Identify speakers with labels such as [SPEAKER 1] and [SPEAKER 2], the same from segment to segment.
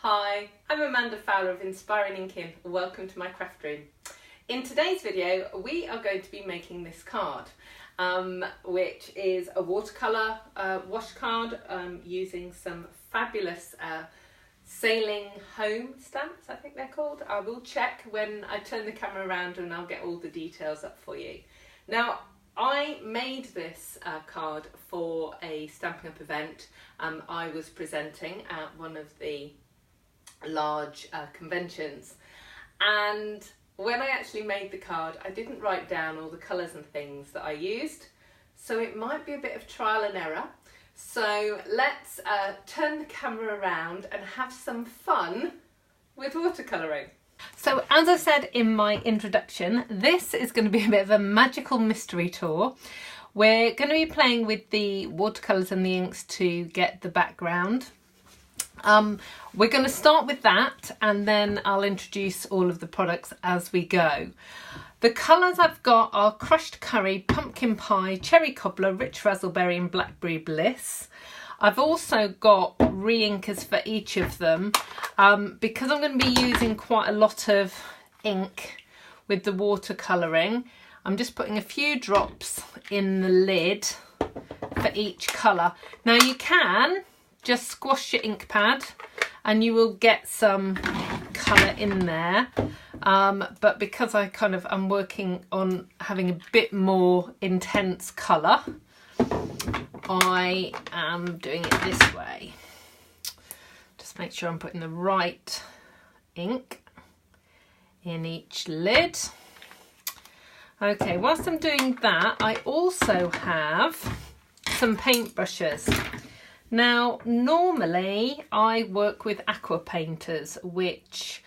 [SPEAKER 1] Hi, I'm Amanda Fowler of Inspiring Inking. Welcome to my craft room. In today's video, we are going to be making this card, which is a watercolour wash card using some fabulous sailing home stamps, I think they're called. I will check when I turn the camera around and I'll get all the details up for you. Now, I made this card for a Stampin' Up event. I was presenting at one of the large conventions, and when I actually made the card I didn't write down all the colours and things that I used, so it might be a bit of trial and error. So let's turn the camera around and have some fun with watercolouring. So as I said in my introduction, this is going to be a bit of a magical mystery tour. We're going to be playing with the watercolours and the inks to get the background. We're going to start with that, and then I'll introduce all of the products as we go. The colours I've got are crushed curry, pumpkin pie, cherry cobbler, rich raspberry and blackberry bliss. I've also got re-inkers for each of them because I'm going to be using quite a lot of ink with the watercolouring. I'm just putting a few drops in the lid for each colour. Now you can just squash your ink pad and you will get some colour in there, but because I'm working on having a bit more intense colour, I am doing it this way. Just make sure I'm putting the right ink in each lid. Okay, whilst I'm doing that, I also have some paintbrushes. Now, normally I work with aqua painters, which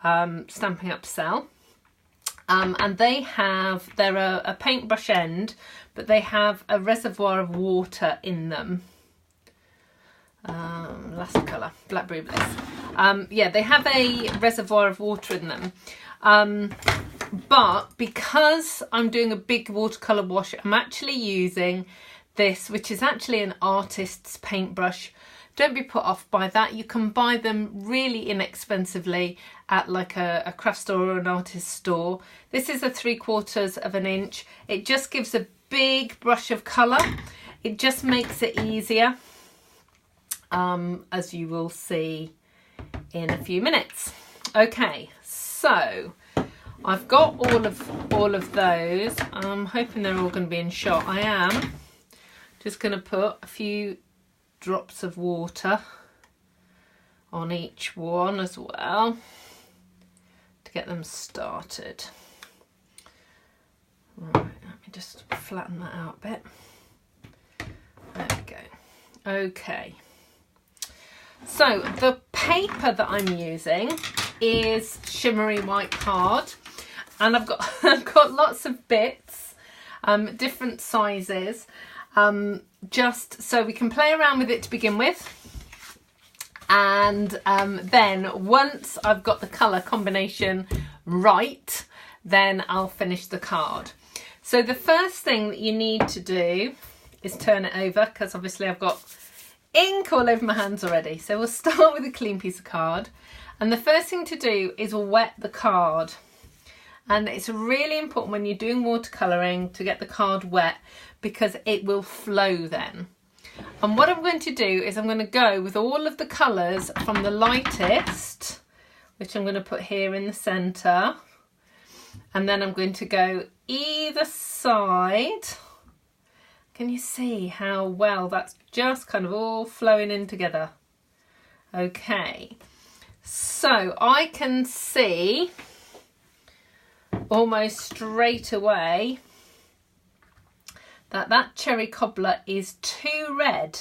[SPEAKER 1] Stampin' Up sell, and they're a paintbrush end, but they have a reservoir of water in them. Last colour, blackberry bliss. Yeah, they have a reservoir of water in them. But because I'm doing a big watercolour wash, I'm actually using this, which is actually an artist's paintbrush. Don't be put off by that. You can buy them really inexpensively at like a craft store or an artist store. This is a 3/4 of an inch. It just gives a big brush of colour. It just makes it easier, as you will see in a few minutes. Okay, so I've got all of those. I'm hoping they're all going to be in shot. I am just going to put a few drops of water on each one as well to get them started. Right, let me just flatten that out a bit. There we go. Okay. So the paper that I'm using is shimmery white card, and I've got lots of bits, different sizes, just so we can play around with it to begin with, and then once I've got the colour combination right, then I'll finish the card. So the first thing that you need to do is turn it over, because obviously I've got ink all over my hands already. So we'll start with a clean piece of card, and the first thing to do is wet the card. And it's really important when you're doing watercolouring to get the card wet, because it will flow then. And what I'm going to do is I'm going to go with all of the colours from the lightest, which I'm going to put here in the centre, and then I'm going to go either side. Can you see how well that's just kind of all flowing in together? Okay, so I can see almost straight away that cherry cobbler is too red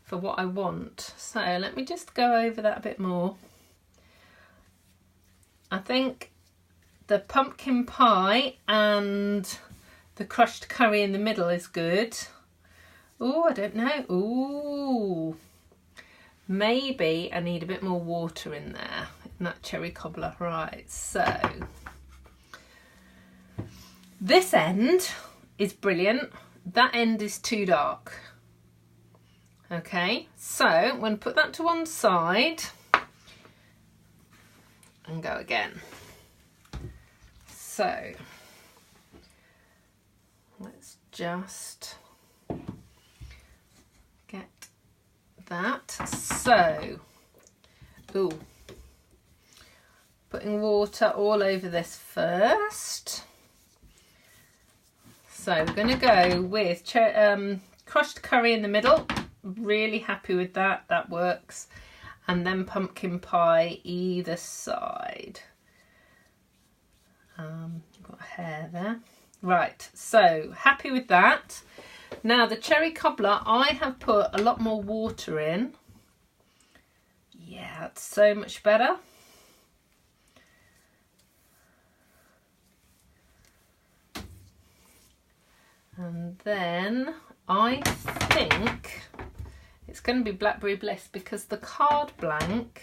[SPEAKER 1] for what I want. So let me just go over that a bit more. I think the pumpkin pie and the crushed curry in the middle is good. Oh, I don't know. Ooh, maybe I need a bit more water in there, in that cherry cobbler. Right, so this end is brilliant. That end is too dark. Okay, so I'm going to put that to one side, and go again. So let's just get that. So, ooh, putting water all over this first. So we're going to go with crushed curry in the middle. Really happy with that. That works. And then pumpkin pie either side. Got a hair there. Right, so happy with that. Now the cherry cobbler, I have put a lot more water in. Yeah, that's so much better. And then I think it's going to be Blackberry Bliss because the card blank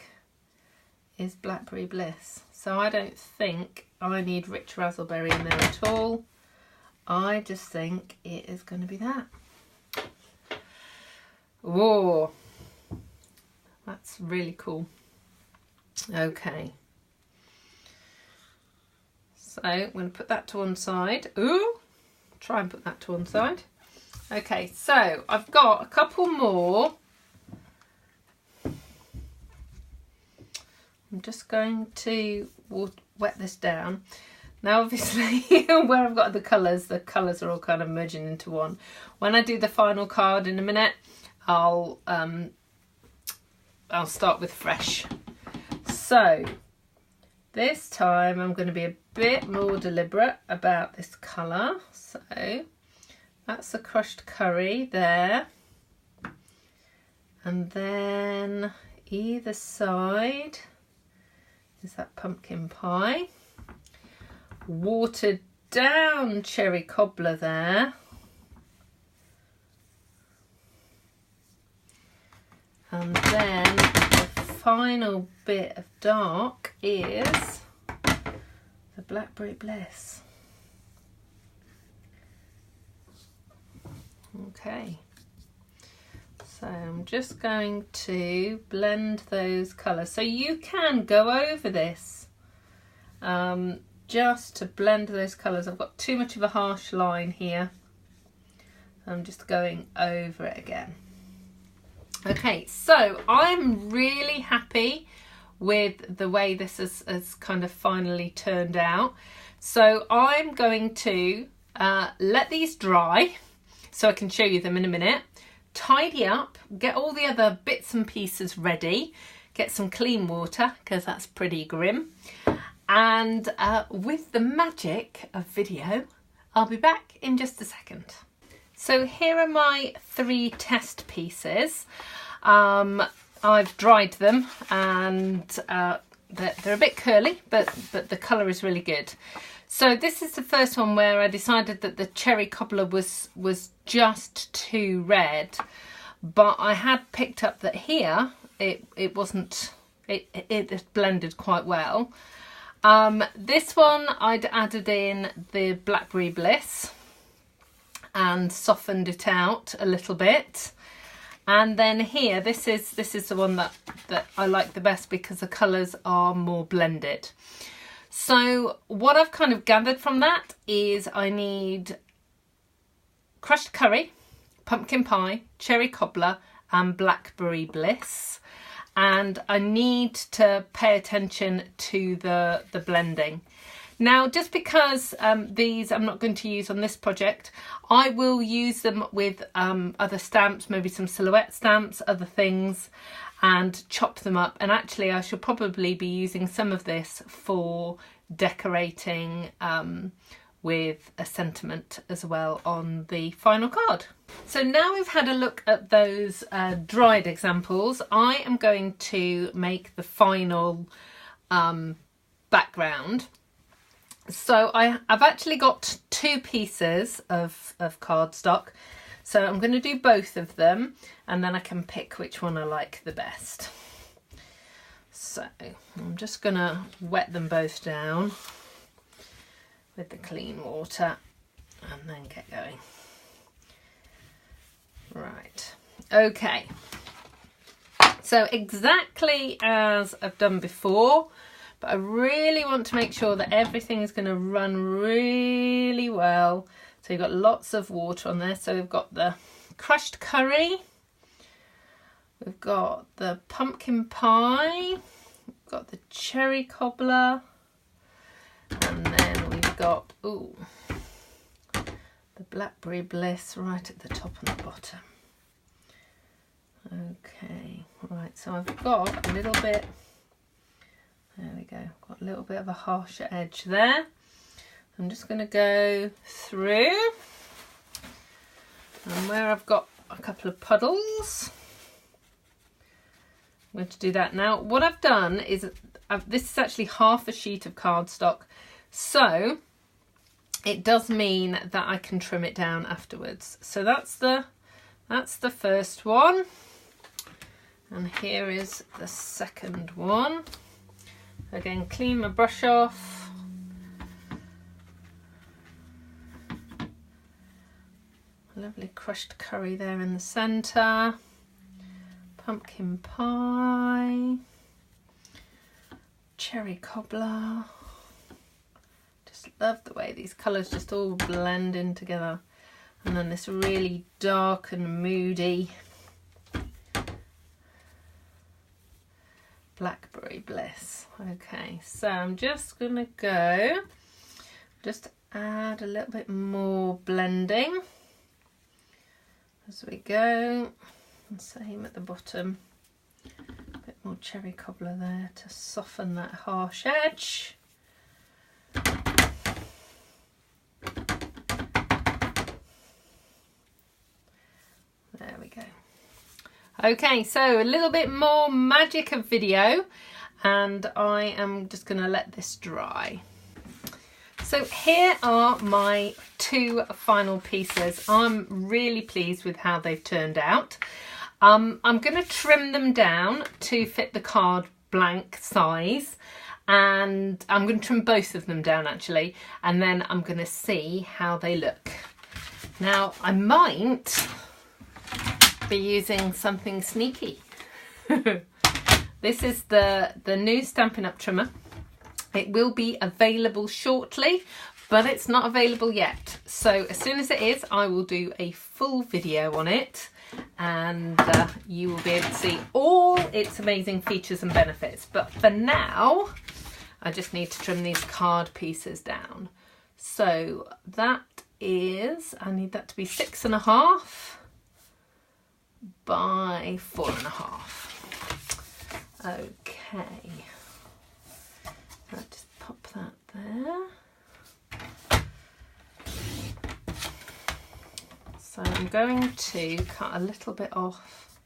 [SPEAKER 1] is Blackberry Bliss. So I don't think I need rich raspberry in there at all. I just think it is going to be that. Whoa, that's really cool. Okay. So I'm going to put that to one side. Ooh. Try and put that to one side. Okay, so I've got a couple more. I'm just going to wet this down. Now obviously where I've got the colours are all kind of merging into one. When I do the final card in a minute, I'll start with fresh. So this time I'm going to be a bit more deliberate about this colour. So that's the crushed curry there. And then either side is that pumpkin pie. Watered down cherry cobbler there. And then the final bit of dark is the Blackberry Bliss. Okay, so I'm just going to blend those colours. So you can go over this just to blend those colours. I've got too much of a harsh line here. I'm just going over it again. Okay, so I'm really happy with the way this has kind of finally turned out. So I'm going to let these dry so I can show you them in a minute. Tidy up, get all the other bits and pieces ready, get some clean water because that's pretty grim. And with the magic of video, I'll be back in just a second. So here are my 3 test pieces. I've dried them and they're a bit curly, but the colour is really good. So this is the first one where I decided that the cherry cobbler was just too red, but I had picked up that here it wasn't, it blended quite well. This one I'd added in the Blackberry Bliss and softened it out a little bit. And then here, this is the one that I like the best because the colours are more blended. So what I've kind of gathered from that is I need crushed curry, pumpkin pie, cherry cobbler and Blackberry Bliss. And I need to pay attention to the blending. Now, just because these I'm not going to use on this project, I will use them with other stamps, maybe some silhouette stamps, other things, and chop them up. And actually I should probably be using some of this for decorating with a sentiment as well on the final card. So now we've had a look at those dried examples, I am going to make the final background. So I've actually got 2 pieces of cardstock. So I'm going to do both of them and then I can pick which one I like the best. So I'm just going to wet them both down with the clean water and then get going. Right, okay. So exactly as I've done before, but I really want to make sure that everything is going to run really well. So you've got lots of water on there. So we've got the crushed curry, we've got the pumpkin pie, we've got the cherry cobbler, and then we've got, ooh, the blackberry bliss right at the top and the bottom. Okay, right, so I've got a little bit, there we go, got a little bit of a harsher edge there. I'm just going to go through, and where I've got a couple of puddles, I'm going to do that now. What I've done is, this is actually half a sheet of cardstock, so it does mean that I can trim it down afterwards. So that's the first one, and here is the second one. Again, clean my brush off. Lovely crushed curry there in the centre. Pumpkin pie. Cherry cobbler. Just love the way these colours just all blend in together. And then this really dark and moody blackberry bliss. Okay, so I'm just going to go, just add a little bit more blending as we go, and same at the bottom, a bit more cherry cobbler there to soften that harsh edge. There we go. Okay, so a little bit more magic of video, and I am just going to let this dry. So here are my two final pieces. I'm really pleased with how they've turned out. I'm going to trim them down to fit the card blank size, and I'm going to trim both of them down actually, and then I'm going to see how they look. Now I might be using something sneaky. This is the new Stampin' Up! Trimmer. It will be available shortly, but it's not available yet. So as soon as it is, I will do a full video on it, and you will be able to see all its amazing features and benefits. But for now, I just need to trim these card pieces down. So that is, I need that to be 6.5 by 4.5. Okay. I'll just pop that there. So I'm going to cut a little bit off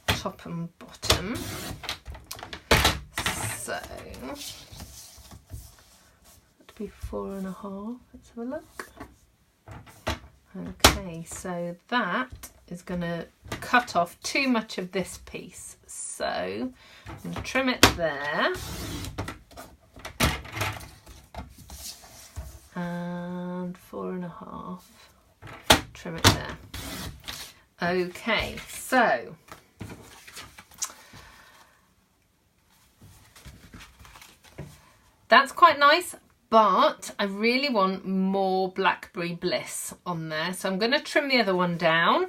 [SPEAKER 1] top and bottom. So that'd be 4.5. Let's have a look. Okay, so that is going to cut off too much of this piece. So I'm going to trim it there. And 4.5, trim it there. Okay, so that's quite nice, but I really want more blackberry bliss on there, so I'm going to trim the other one down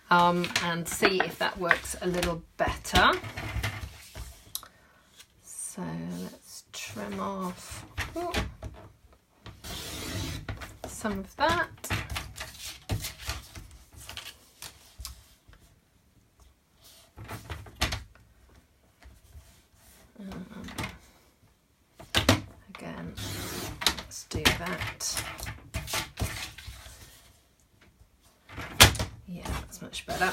[SPEAKER 1] and see if that works a little better. So let's trim off some of that. Again, let's do that. Yeah, that's much better.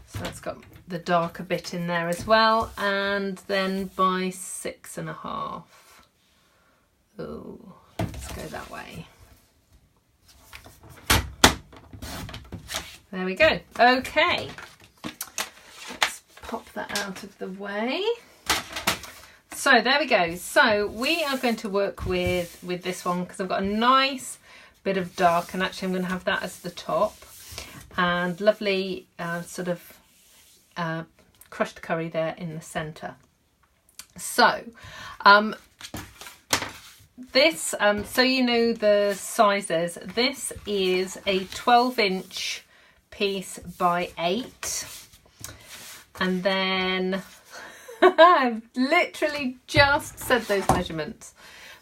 [SPEAKER 1] So that's got the darker bit in there as well, and then by 6.5. Oh, let's go that way. There we go. Okay, let's pop that out of the way. So there we go. So we are going to work with this one because I've got a nice bit of dark, and actually I'm going to have that as the top, and lovely sort of crushed curry there in the centre. So this, so you know the sizes, this is a 12-inch piece by 8, and then I've literally just said those measurements.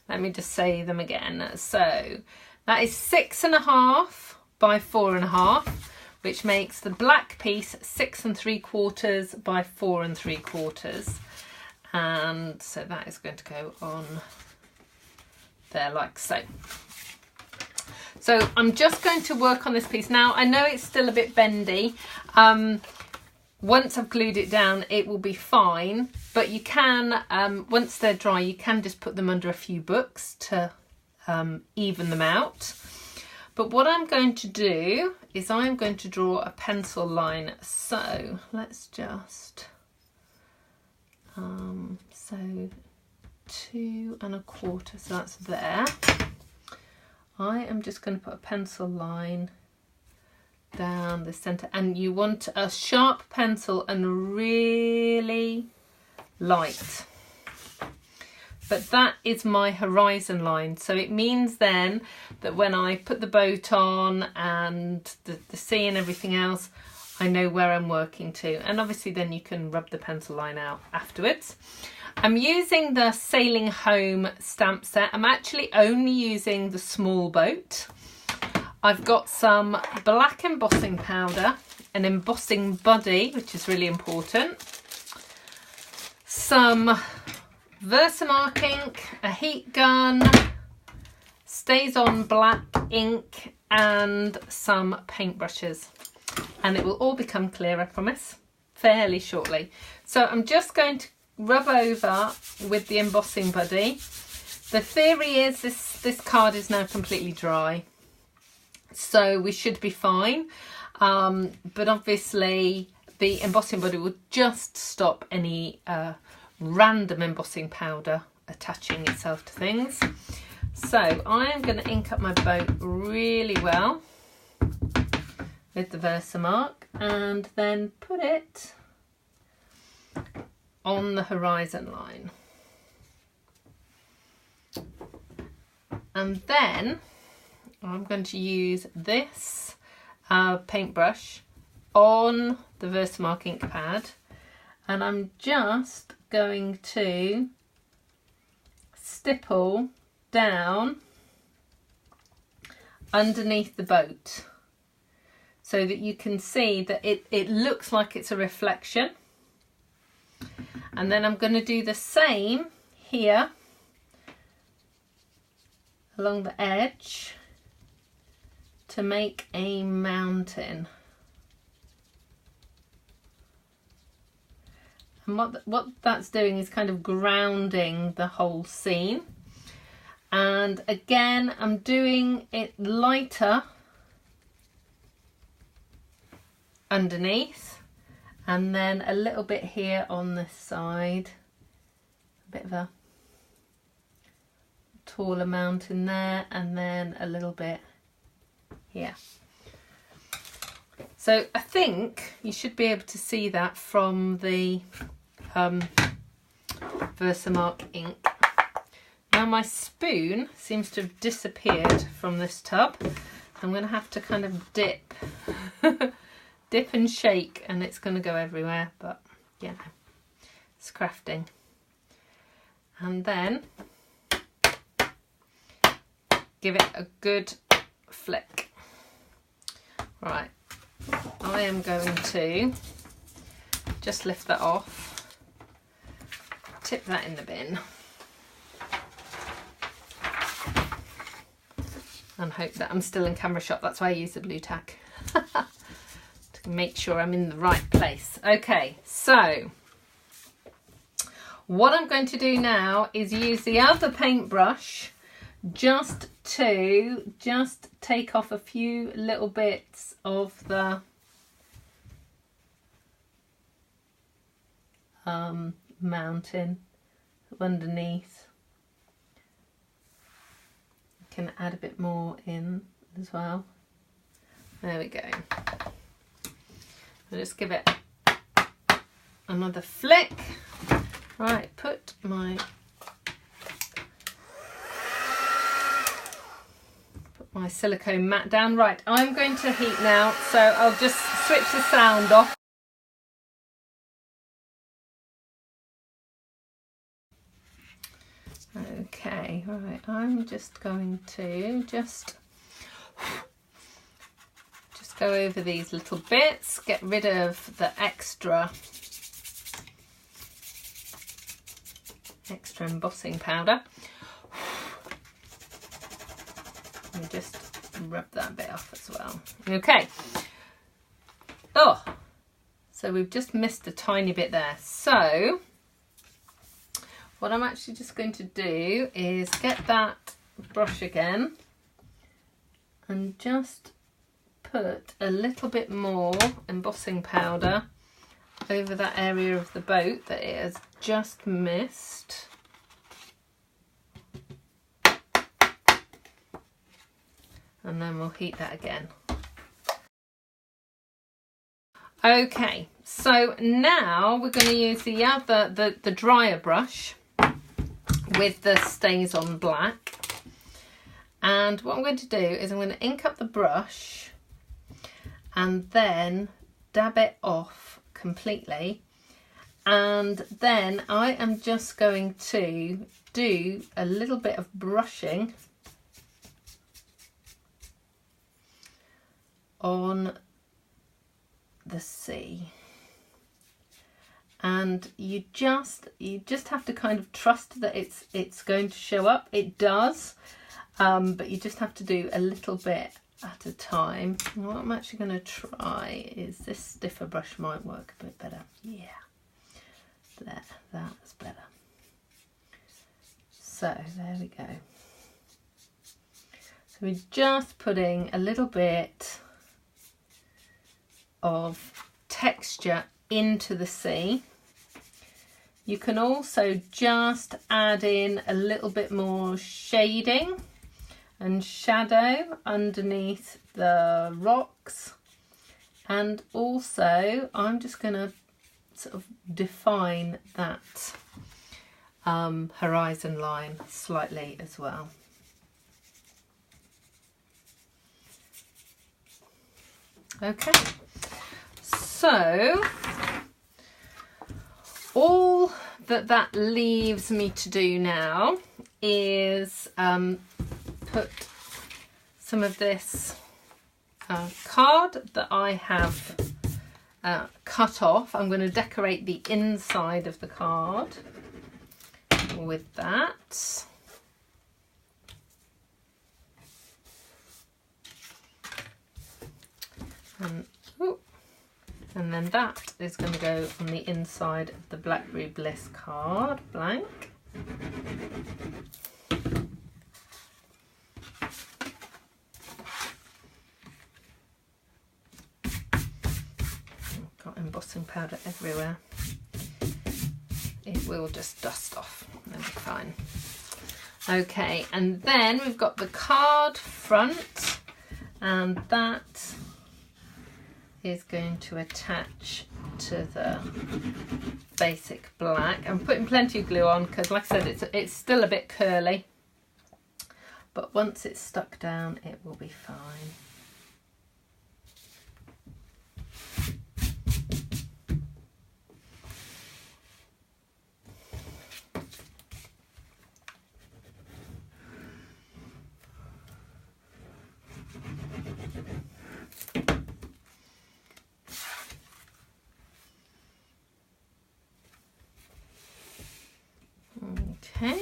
[SPEAKER 1] Let me just say them again. So that is 6.5 by 4.5, which makes the black piece 6 3/4 by 4 3/4. And so that is going to go on there like so. So I'm just going to work on this piece. Now I know it's still a bit bendy. Once I've glued it down, it will be fine, but you can, once they're dry, you can just put them under a few books to even them out. But what I'm going to do is I'm going to draw a pencil line. So let's just, so 2 1/4, so that's there. I am just going to put a pencil line down the centre, and you want a sharp pencil and really light. But that is my horizon line, so it means then that when I put the boat on and the sea and everything else, I know where I'm working to. And obviously then you can rub the pencil line out afterwards. I'm using the Sailing Home stamp set. I'm actually only using the small boat. I've got some black embossing powder, an embossing buddy, which is really important, some Versamark ink, a heat gun, Stays On black ink, and some paintbrushes. And it will all become clear, I promise, fairly shortly. So I'm just going to rub over with the embossing buddy. The theory is this card is now completely dry, so we should be fine, but obviously the embossing buddy will just stop any random embossing powder attaching itself to things. So I'm going to ink up my boat really well with the Versamark and then put it on the horizon line. And then I'm going to use this paintbrush on the Versamark ink pad, and I'm just going to stipple down underneath the boat so that you can see that it looks like it's a reflection. And then I'm going to do the same here along the edge to make a mountain. And what that's doing is kind of grounding the whole scene. And again, I'm doing it lighter underneath, and then a little bit here on this side, a bit of a taller mountain there, and then a little bit here. So I think you should be able to see that from the Versamark ink. Now my spoon seems to have disappeared from this tub. I'm going to have to kind of dip and shake, and it's going to go everywhere, but you know, it's crafting. And then give it a good flick. Right, I am going to just lift that off, tip that in the bin, and hope that I'm still in camera shot. That's why I use the blue tack to make sure I'm in the right place. Okay, so what I'm going to do now is use the other paintbrush just to take off a few little bits of the mountain underneath. I can add a bit more in as well. There we go. I'll just give it another flick. Right, put my silicone mat down. Right, I'm going to heat now, so I'll just switch the sound off. Okay, right, I'm just going to just go over these little bits, get rid of the extra embossing powder. And just rub that bit off as well. Okay. Oh, so we've just missed a tiny bit there. So what I'm actually just going to do is get that brush again and just put a little bit more embossing powder over that area of the boat that it has just missed. And then we'll heat that again. Okay, so now we're going to use the drier brush with the Stays On Black. And what I'm going to do is I'm going to ink up the brush and then dab it off completely. And then I am just going to do a little bit of brushing on the sea, and you just have to kind of trust that it's going to show up. It does, but you just have to do a little bit at a time. And what I'm actually going to try is this stiffer brush might work a bit better. Yeah, that's better. So there we go. So we're just putting a little bit of texture into the sea. You can also just add in a little bit more shading and shadow underneath the rocks, and also I'm just going to sort of define that horizon line slightly as well. Okay. So all that leaves me to do now is put some of this card that I have cut off. I'm going to decorate the inside of the card with that. And then that is going to go on the inside of the Blackberry Bliss card, blank. Got embossing powder everywhere. It will just dust off, that'll be fine. Okay, and then we've got the card front, and that is going to attach to the basic black. I'm putting plenty of glue on because, like I said, it's still a bit curly, but once it's stuck down it will be fine. Okay,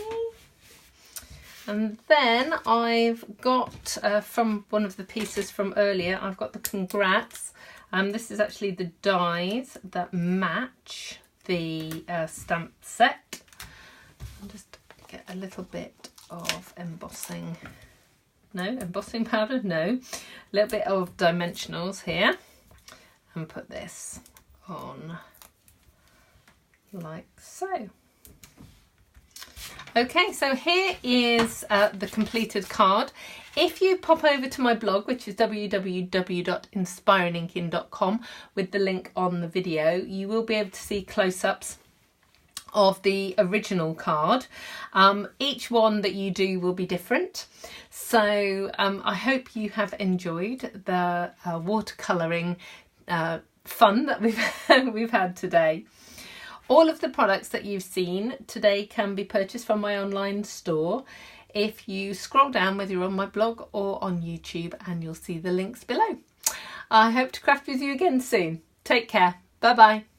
[SPEAKER 1] and then I've got from one of the pieces from earlier, I've got the Congrats. This is actually the dies that match the stamp set. I'll just get a little bit of embossing powder, a little bit of dimensionals here, and put this on like so. Okay, so here is the completed card. If you pop over to my blog, which is www.inspiringinking.com, with the link on the video, you will be able to see close-ups of the original card. Each one that you do will be different. So I hope you have enjoyed the watercolouring fun that we've had today. All of the products that you've seen today can be purchased from my online store. If you scroll down, whether you're on my blog or on YouTube, and you'll see the links below. I hope to craft with you again soon. Take care. Bye bye.